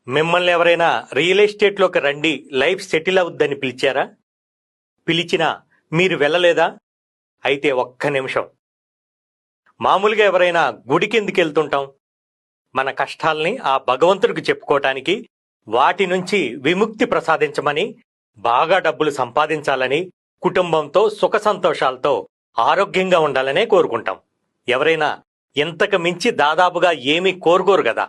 మిమ్మల్ని ఎవరైనా రియల్ ఎస్టేట్లోకి రండి, లైఫ్ సెటిల్ అవుద్దని పిలిచారా? పిలిచినా మీరు వెళ్ళలేదా? అయితే ఒక్క నిమిషం. మామూలుగా ఎవరైనా గుడికి ఎందుకు వెళ్తుంటాం? మన కష్టాల్ని ఆ భగవంతుడికి చెప్పుకోవటానికి, వాటి నుంచి విముక్తి ప్రసాదించమని, బాగా డబ్బులు సంపాదించాలని, కుటుంబంతో సుఖ సంతోషాలతో ఆరోగ్యంగా ఉండాలనే కోరుకుంటాం. ఎవరైనా ఇంతకు మించి దాదాపుగా ఏమీ కోరుకోరు కదా.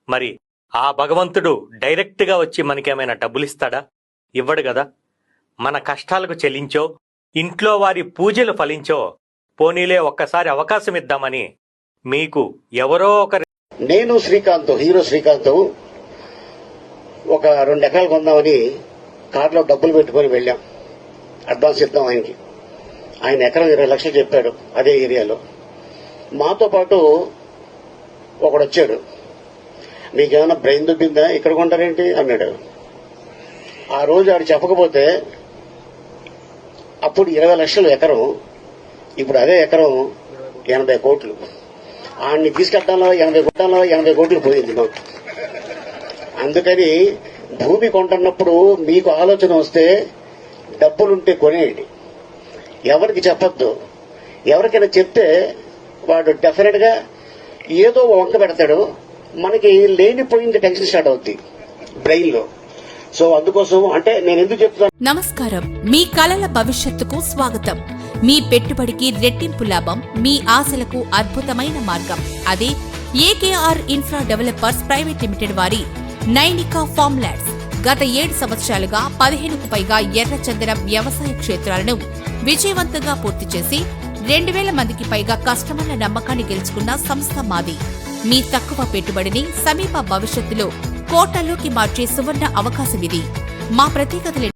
మరి ఆ భగవంతుడు డైరెక్ట్గా వచ్చి మనకేమైనా డబ్బులిస్తాడా? ఇవ్వడు కదా. మన కష్టాలకు చెల్లించో, ఇంట్లో వారి పూజలు ఫలించో, పోనీలే ఒక్కసారి అవకాశం ఇద్దామని మీకు ఎవరో ఒకరు. నేను శ్రీకాంత్, హీరో శ్రీకాంత్, ఒక 2 ఎకరాలు కొందామని కార్లో డబ్బులు పెట్టుకుని వెళ్ళాం. అడ్వాన్స్ ఇద్దాం ఆయనకి. ఆయన ఎకరం 20 లక్షలు చెప్పాడు అదే ఏరియాలో. మాతో పాటు ఒకడు వచ్చాడు. మీకేమైనా బ్రెయిన్ దుబ్బిందా, ఇక్కడ కొంటారేంటి అన్నాడు. ఆ రోజు ఆడు చెప్పకపోతే అప్పుడు 20 లక్షలు ఎకరం, ఇప్పుడు అదే ఎకరం 80 కోట్లు. ఆడిని తీసుకెళ్తాలో 80 కోట్లు పోయింది మాకు. అందుకని భూమి కొంటున్నప్పుడు మీకు ఆలోచన వస్తే డబ్బులుంటే కొనేయండి. ఎవరికి చెప్పొద్దు. ఎవరికైనా చెప్తే వాడు డెఫినెట్ గా ఏదో వంక పెడతాడు. మనకి లేనిపోయింది టెన్షన్ స్టార్ట్ అవుద్ది బ్రెయిన్ లో. సో అందుకోసం అంటే నేను ఎందుకు చెప్తాను. నమస్కారం. మీ కలల భవిష్యత్తుకు స్వాగతం. మీ పెట్టుబడికి రెట్టింపు లాభం, మీ ఆశలకు అద్భుతమైన మార్గం. అదే AKR infra developers private limited వారి నైనికా ఫార్మ్ ల్యాండ్స్. గత 7 సంవత్సరాలుగా 15కు పైగా ఎర్రచందనం వ్యవసాయ క్షేత్రాలను విజయవంతంగా పూర్తి చేసి 2000 మందికి పైగా కస్టమర్ల నమ్మకాన్ని గెలుచుకున్న సంస్థ మాది. మీ తక్కువ పెట్టుబడిని సమీప భవిష్యత్తులో కోట్లలోకి మార్చే సువర్ణ అవకాశమిది. మా ప్రత్యేకతలు